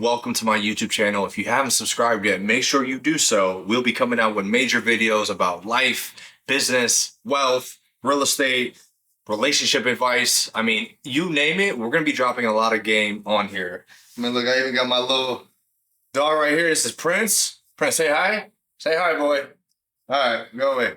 Welcome to my YouTube channel. If you haven't subscribed yet, make sure you do so. We'll be coming out with major videos about life, business, wealth, real estate, relationship advice. I mean, you name it, we're going to be dropping a lot of game on here. I mean, look, I even got my little dog right here. This is Prince. Prince, say hi. Say hi, boy. All right, go away.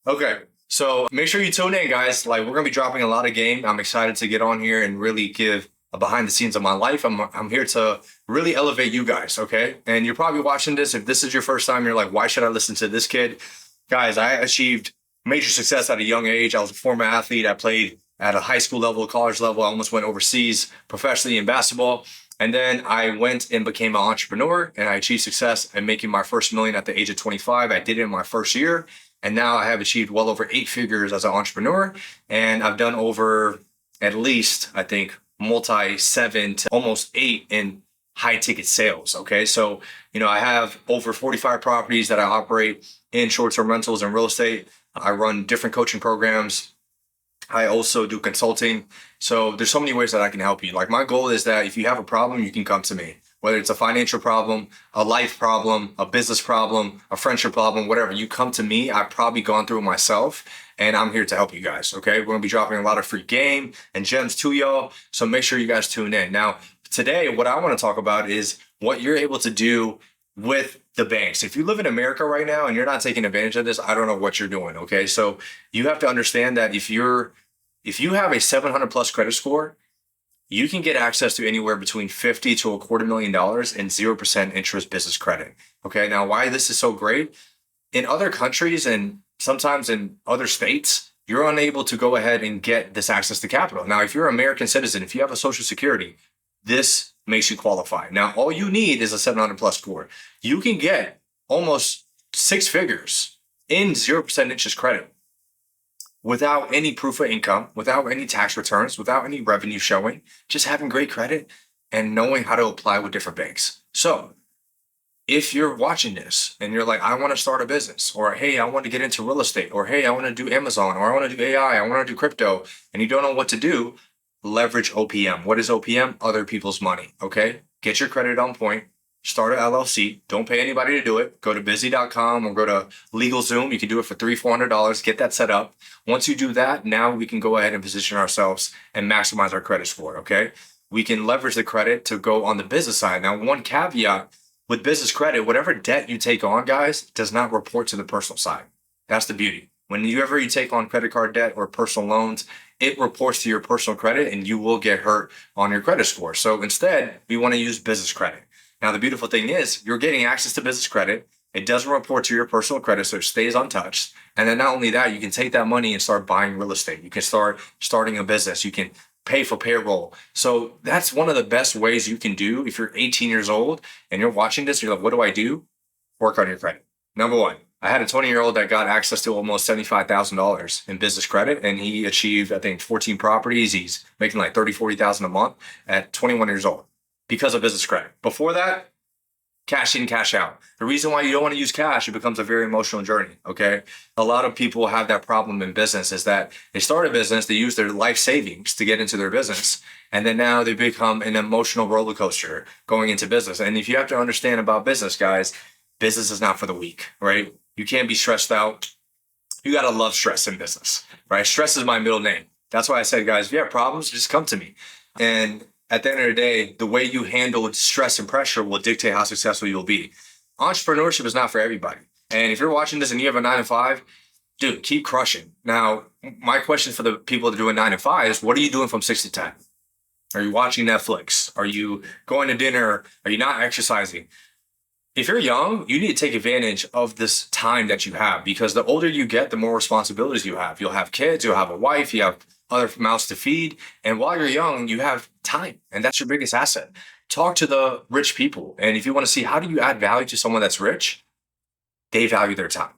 Okay. So make sure you tune in, guys. Like, we're going to be dropping a lot of game. I'm excited to get on here and really give a behind the scenes of my life. I'm here to really elevate you guys, okay? And you're probably watching this. If this is your first time, you're like, why should I listen to this kid? Guys, I achieved major success at a young age. I was a former athlete. I played at a high school level, college level. I almost went overseas professionally in basketball. And then I went and became an entrepreneur, and I achieved success in making my first million at the age of 25. I did it in my first year. And now I have achieved well over 8 figures as an entrepreneur. And I've done over at least, I think, multi 7 to almost 8 in high ticket sales. Okay. So, I have over 45 properties that I operate in short-term rentals and real estate. I run different coaching programs. I also do consulting. So there's so many ways that I can help you. Like, my goal is that if you have a problem, you can come to me. Whether it's a financial problem, a life problem, a business problem, a friendship problem, whatever, you come to me. I've probably gone through it myself, and I'm here to help you guys, okay? We're going to be dropping a lot of free game and gems to y'all, so make sure you guys tune in. Now, today, what I want to talk about is what you're able to do with the banks. If you live in America right now and you're not taking advantage of this, I don't know what you're doing, okay? So you have to understand that if you have a 700 plus credit score, you can get access to anywhere between $50 to $250,000 in 0% interest business credit. Okay. Now, why this is so great? In other countries and sometimes in other states, you're unable to go ahead and get this access to capital. Now, if you're an American citizen, if you have a social security, this makes you qualify. Now, all you need is a 700 plus score. You can get almost 6 figures in 0% interest credit without any proof of income, without any tax returns, without any revenue showing, just having great credit and knowing how to apply with different banks. So if you're watching this and you're like, I want to start a business, or hey, I want to get into real estate, or hey, I want to do Amazon, or I want to do AI, I want to do crypto, and you don't know what to do, leverage OPM. What is OPM? Other people's money, okay? Get your credit on point. Start an LLC. Don't pay anybody to do it. Go to busy.com or go to LegalZoom. You can do it for $300-$400. Get that set up. Once you do that, now we can go ahead and position ourselves and maximize our credit score, okay? We can leverage the credit to go on the business side. Now, one caveat with business credit, whatever debt you take on, guys, does not report to the personal side. That's the beauty. Whenever you take on credit card debt or personal loans, it reports to your personal credit and you will get hurt on your credit score. So instead, we want to use business credit. Now, the beautiful thing is you're getting access to business credit. It doesn't report to your personal credit, so it stays untouched. And then not only that, you can take that money and start buying real estate. You can start starting a business. You can pay for payroll. So that's one of the best ways you can do. If you're 18 years old and you're watching this, you're like, what do I do? Work on your credit. Number one, I had a 20-year-old that got access to almost $75,000 in business credit, and he achieved, I think, 14 properties. He's making like $30,000, $40,000 a month at 21 years old. Because of business credit. Before that, cash in, cash out. The reason why you don't want to use cash, it becomes a very emotional journey, okay? A lot of people have that problem in business is that they start a business, they use their life savings to get into their business, and then now they become an emotional roller coaster going into business. And if you have to understand about business, guys, business is not for the weak, right? You can't be stressed out. You got to love stress in business, right? Stress is my middle name. That's why I said, guys, if you have problems, just come to me. And at the end of the day, the way you handle stress and pressure will dictate how successful you'll be. Entrepreneurship is not for everybody. And if you're watching this and you have a 9-to-5, dude, keep crushing. Now, my question for the people that do a 9-to-5 is, what are you doing from 6 to 10? Are you watching Netflix? Are you going to dinner? Are you not exercising? If you're young, you need to take advantage of this time that you have, because the older you get, the more responsibilities you have. You'll have kids, you'll have a wife, you have other mouths to feed. And while you're young, you have time, and that's your biggest asset. Talk to the rich people. And if you want to see how do you add value to someone that's rich, they value their time.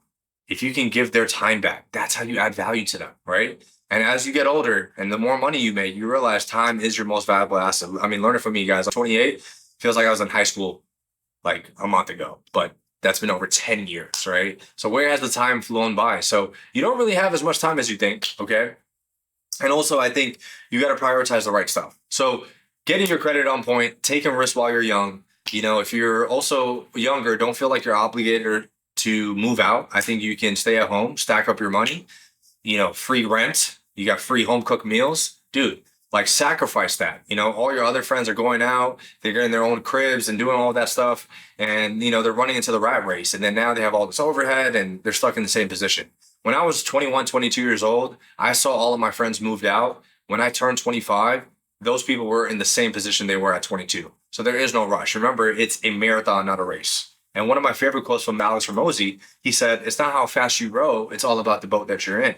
If you can give their time back, that's how you add value to them, right? And as you get older and the more money you make, you realize time is your most valuable asset. I mean, learn it from me, guys. I'm 28. Feels like I was in high school like a month ago, but that's been over 10 years, right? So where has the time flown by? So you don't really have as much time as you think, okay? And also, I think you got to prioritize the right stuff. So getting your credit on point, taking risks while you're young, If you're also younger, don't feel like you're obligated to move out. I think you can stay at home, stack up your money, free rent, you got free home cooked meals. Dude, like sacrifice that. All your other friends are going out, they're getting their own cribs and doing all that stuff. And, they're running into the rat race. And then now they have all this overhead and they're stuck in the same position. When I was 21, 22 years old, I saw all of my friends moved out. When I turned 25, those people were in the same position they were at 22. So there is no rush. Remember, it's a marathon, not a race. And one of my favorite quotes from Alex Ramosi, he said, "It's not how fast you row, it's all about the boat that you're in."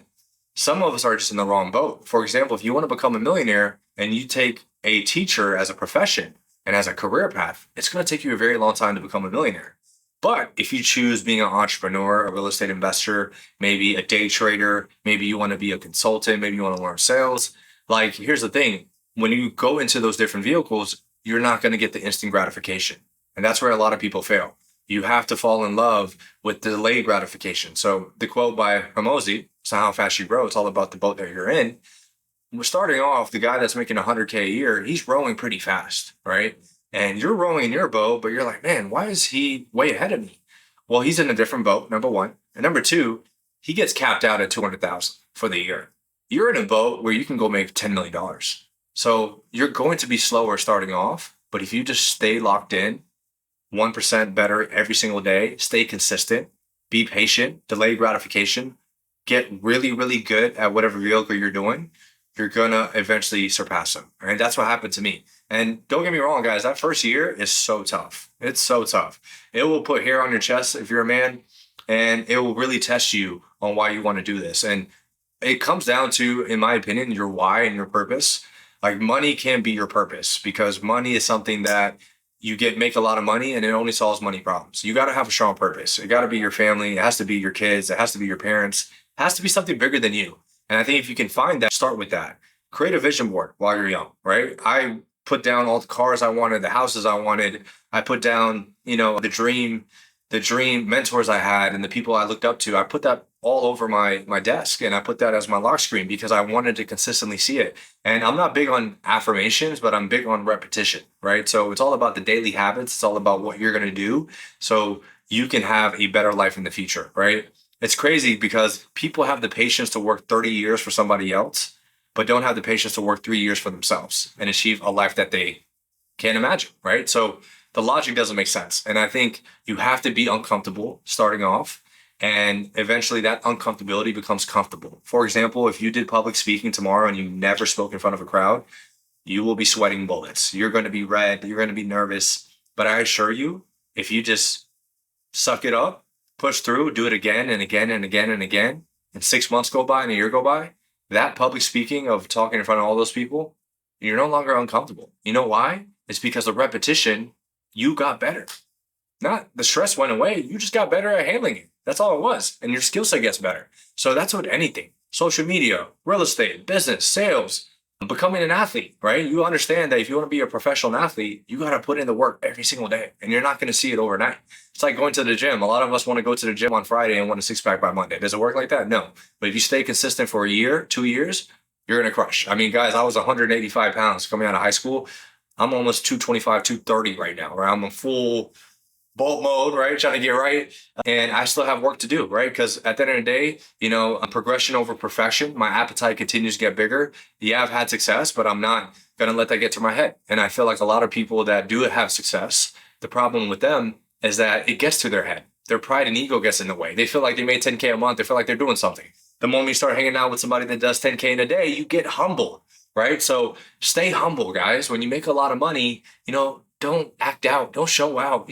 Some of us are just in the wrong boat. For example, if you want to become a millionaire and you take a teacher as a profession and as a career path, it's going to take you a very long time to become a millionaire. But if you choose being an entrepreneur, a real estate investor, maybe a day trader, maybe you want to be a consultant, maybe you want to learn sales, like here's the thing. When you go into those different vehicles, you're not going to get the instant gratification. And that's where a lot of people fail. You have to fall in love with delayed gratification. So the quote by Ramosi, "It's not how fast you grow, it's all about the boat that you're in." We're starting off, the guy that's making 100K a year, he's rowing pretty fast, right? And you're rowing in your boat, but you're like, man, why is he way ahead of me? Well, he's in a different boat, number one. And number two, he gets capped out at 200,000 for the year. You're in a boat where you can go make $10 million. So you're going to be slower starting off, but if you just stay locked in, 1% better every single day, stay consistent, be patient, delay gratification, get really, really good at whatever vehicle you're doing, you're going to eventually surpass them. Right? That's what happened to me. And don't get me wrong, guys, that first year is so tough. It's so tough. It will put hair on your chest if you're a man, and it will really test you on why you want to do this. And it comes down to, in my opinion, your why and your purpose. Like money can be your purpose because money is something that make a lot of money and it only solves money problems. You got to have a strong purpose. It got to be your family. It has to be your kids. It has to be your parents. It has to be something bigger than you. And I think if you can find that, start with that. Create a vision board while you're young, right? I put down all the cars I wanted, the houses I wanted. I put down, the dream mentors I had and the people I looked up to. I put that all over my desk and I put that as my lock screen because I wanted to consistently see it. And I'm not big on affirmations, but I'm big on repetition, right? So it's all about the daily habits. It's all about what you're going to do so you can have a better life in the future, right? It's crazy because people have the patience to work 30 years for somebody else, but don't have the patience to work 3 years for themselves and achieve a life that they can't imagine, right? So the logic doesn't make sense. And I think you have to be uncomfortable starting off. And eventually that uncomfortability becomes comfortable. For example, if you did public speaking tomorrow and you never spoke in front of a crowd, you will be sweating bullets. You're going to be red. You're going to be nervous. But I assure you, if you just suck it up, push through, do it again and again and again and again, and 6 months go by and a year go by, that public speaking of talking in front of all those people, you're no longer uncomfortable. You know why? It's because the repetition, you got better. Not the stress went away. You just got better at handling it. That's all it was. And your skill set gets better. So that's with anything. Social media, real estate, business, sales, becoming an athlete, right? You understand that if you want to be a professional athlete, you got to put in the work every single day and you're not going to see it overnight. It's like going to the gym. A lot of us want to go to the gym on Friday and want a six pack by Monday. Does it work like that? No. But if you stay consistent for a year, 2 years, you're going to crush. I mean, guys, I was 185 pounds coming out of high school. I'm almost 225, 230 right now, right? I'm in full bolt mode, right? Trying to get right. And I still have work to do, right? Because at the end of the day, progression over perfection, my appetite continues to get bigger. Yeah, I've had success, but I'm not going to let that get to my head. And I feel like a lot of people that do have success, the problem with them is that it gets to their head. Their pride and ego gets in the way. They feel like they made 10K a month. They feel like they're doing something. The moment you start hanging out with somebody that does 10K in a day, you get humble, right? So stay humble, guys. When you make a lot of money, don't act out. Don't show out.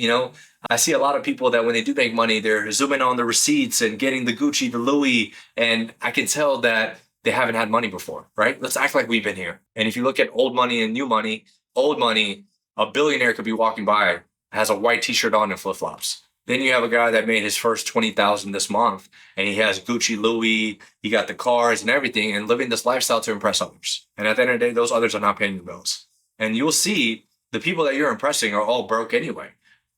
I see a lot of people that when they do make money, they're zooming on the receipts and getting the Gucci, the Louis. And I can tell that they haven't had money before, right? Let's act like we've been here. And if you look at old money and new money, old money, a billionaire could be walking by, has a white t-shirt on and flip-flops. Then you have a guy that made his first 20,000 this month and he has Gucci, Louis, he got the cars and everything and living this lifestyle to impress others. And at the end of the day, those others are not paying the bills. And you'll see the people that you're impressing are all broke anyway.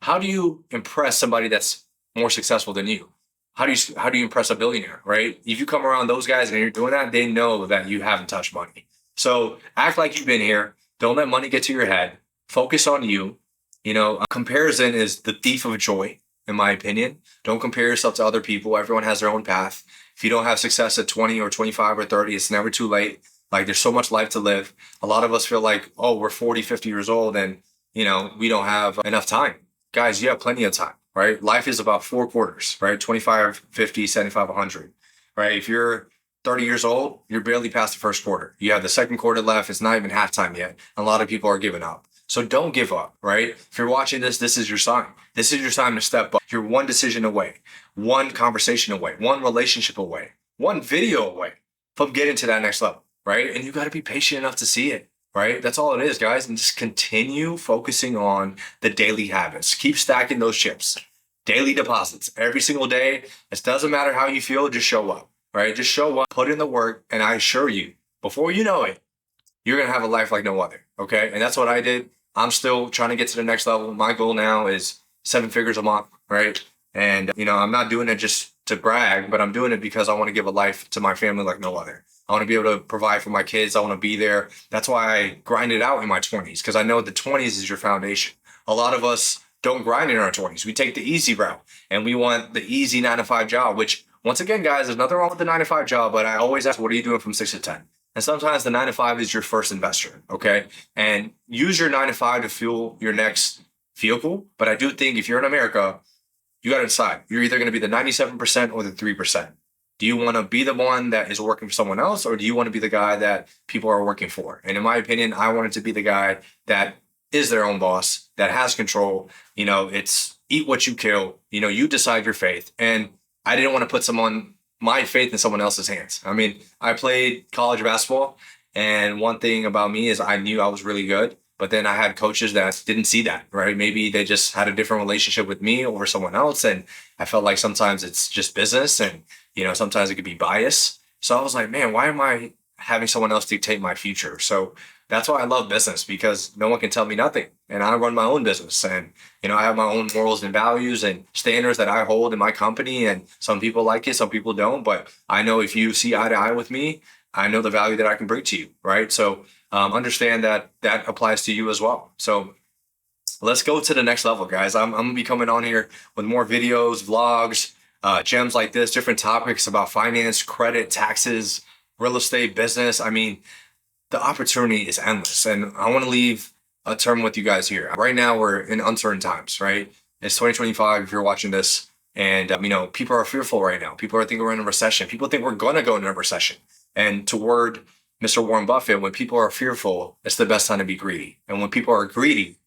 How do you impress somebody that's more successful than you? How do you impress a billionaire, right? If you come around those guys and you're doing that, they know that you haven't touched money. So act like you've been here. Don't let money get to your head. Focus on you. Comparison is the thief of joy, in my opinion. Don't compare yourself to other people. Everyone has their own path. If you don't have success at 20 or 25 or 30, it's never too late. Like there's so much life to live. A lot of us feel like, oh, we're 40, 50 years old and, we don't have enough time. Guys, you have plenty of time, right? Life is about 4 quarters, right? 25, 50, 75, 100, right? If you're 30 years old, you're barely past the first quarter. You have the second quarter left. It's not even halftime yet. A lot of people are giving up. So don't give up, right? If you're watching this, this is your sign. This is your time to step up. You're one decision away, one conversation away, one relationship away, one video away from getting to that next level, right? And you got to be patient enough to see it, right? That's all it is, guys. And just continue focusing on the daily habits. Keep stacking those chips. Daily deposits every single day. It doesn't matter how you feel, just show up, right? Just show up, put in the work, and I assure you, before you know it, you're going to have a life like no other, okay? And that's what I did. I'm still trying to get to the next level. My goal now is 7 figures a month, right? And, I'm not doing it just to brag, but I'm doing it because I want to give a life to my family like no other. I want to be able to provide for my kids. I want to be there. That's why I grind it out in my 20s, because I know the 20s is your foundation. A lot of us don't grind in our 20s. We take the easy route and we want the easy 9-to-5 job, which once again, guys, there's nothing wrong with the 9-to-5 job, but I always ask, what are you doing from 6 to 10? And sometimes the 9-to-5 is your first investor, okay? And use your 9-to-5 to fuel your next vehicle. But I do think if you're in America, you got to decide. You're either going to be the 97% or the 3%. Do you want to be the one that is working for someone else, or do you want to be the guy that people are working for? And in my opinion, I wanted to be the guy that is their own boss, that has control. It's eat what you kill. You decide your fate. And I didn't want to put my faith in someone else's hands. I mean, I played college basketball, and one thing about me is I knew I was really good, but then I had coaches that didn't see that, right? Maybe they just had a different relationship with me or someone else, and I felt like sometimes it's just business, and sometimes it could be bias. So I was like, man, why am I having someone else dictate my future? So that's why I love business, because no one can tell me nothing. And I run my own business, and, I have my own morals and values and standards that I hold in my company. And some people like it, some people don't. But I know if you see eye to eye with me, I know the value that I can bring to you, right? So understand that applies to you as well. So let's go to the next level, guys. I'm going to be coming on here with more videos, vlogs, gems like this, different topics about finance, credit, taxes, real estate, business. I mean, the opportunity is endless. And I want to leave a term with you guys here. Right now, we're in uncertain times, right? It's 2025 if you're watching this. And, people are fearful right now. People are thinking we're in a recession. People think we're going to go into a recession. And to word Mr. Warren Buffett, when people are fearful, it's the best time to be greedy. And when people are greedy,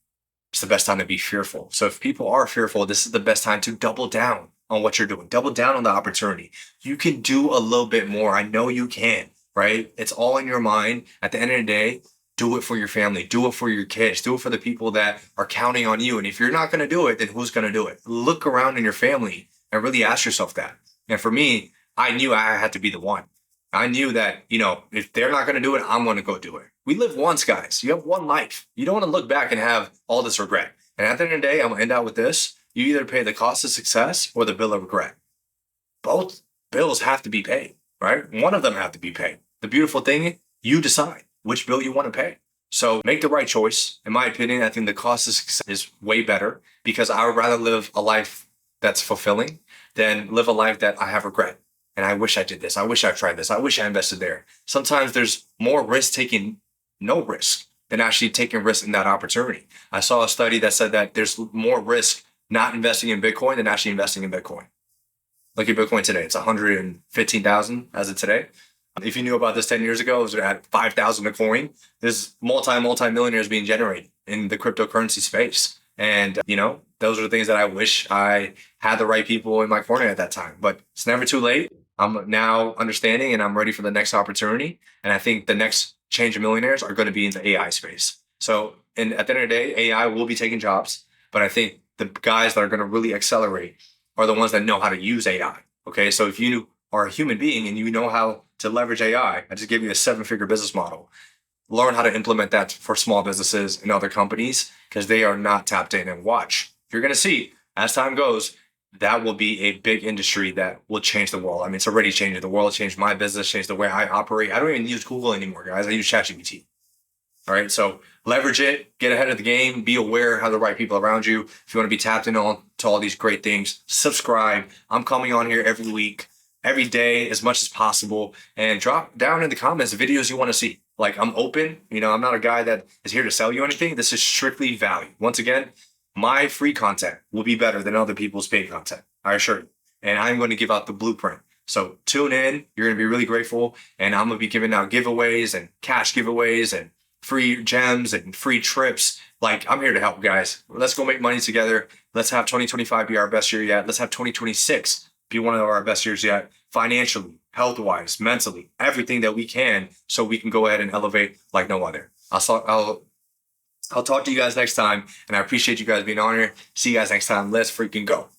it's the best time to be fearful. So if people are fearful, this is the best time to double down on what you're doing. Double down on the opportunity. You can do a little bit more. I know you can. Right? It's all in your mind. At the end of the day, do it for your family. Do it for your kids. Do it for the people that are counting on you. And if you're not going to do it, then who's going to do it? Look around in your family and really ask yourself that. And for me, I knew I had to be the one. I knew that, if they're not going to do it, I'm going to go do it. We live once, guys. You have one life. You don't want to look back and have all this regret. And at the end of the day, I'm going to end out with this. You either pay the cost of success or the bill of regret. Both bills have to be paid, right? One of them have to be paid. The beautiful thing, you decide which bill you want to pay. So make the right choice. In my opinion, I think the cost of success is way better, because I would rather live a life that's fulfilling than live a life that I have regret. And I wish I did this. I wish I tried this. I wish I invested there. Sometimes there's more risk taking no risk than actually taking risk in that opportunity. I saw a study that said that there's more risk not investing in Bitcoin than actually investing in Bitcoin. Look at Bitcoin today. It's 115,000 as of today. If you knew about this 10 years ago, it was at 5,000 a coin. There's multi-millionaires being generated in the cryptocurrency space. And, those are the things that I wish I had the right people in my corner at that time. But it's never too late. I'm now understanding and I'm ready for the next opportunity. And I think the next change of millionaires are going to be in the AI space. So, and at the end of the day, AI will be taking jobs. But I think the guys that are going to really accelerate are the ones that know how to use AI. Okay, so if you are a human being and you know how to leverage AI, I just gave you a 7-figure business model. Learn how to implement that for small businesses and other companies, because they are not tapped in. And watch, you're going to see as time goes, that will be a big industry that will change the world. I mean, it's already changing the world, changed my business, changed the way I operate. I don't even use Google anymore, guys. I use ChatGPT. All right. So leverage it, get ahead of the game, be aware, have the right people around you. If you want to be tapped in on to all these great things, subscribe. I'm coming on here every week, every day, as much as possible, and drop down in the comments the videos you want to see. Like, I'm open. I'm not a guy that is here to sell you anything. This is strictly value. Once again, my free content will be better than other people's paid content. I assure you. And I'm going to give out the blueprint. So tune in. You're going to be really grateful. And I'm going to be giving out giveaways and cash giveaways and free gems and free trips. Like, I'm here to help, guys. Let's go make money together. Let's have 2025 be our best year yet. Let's have 2026 be one of our best years yet, financially, health-wise, mentally, everything that we can, so we can go ahead and elevate like no other. I'll talk to you guys next time, and I appreciate you guys being on here. See you guys next time. Let's freaking go.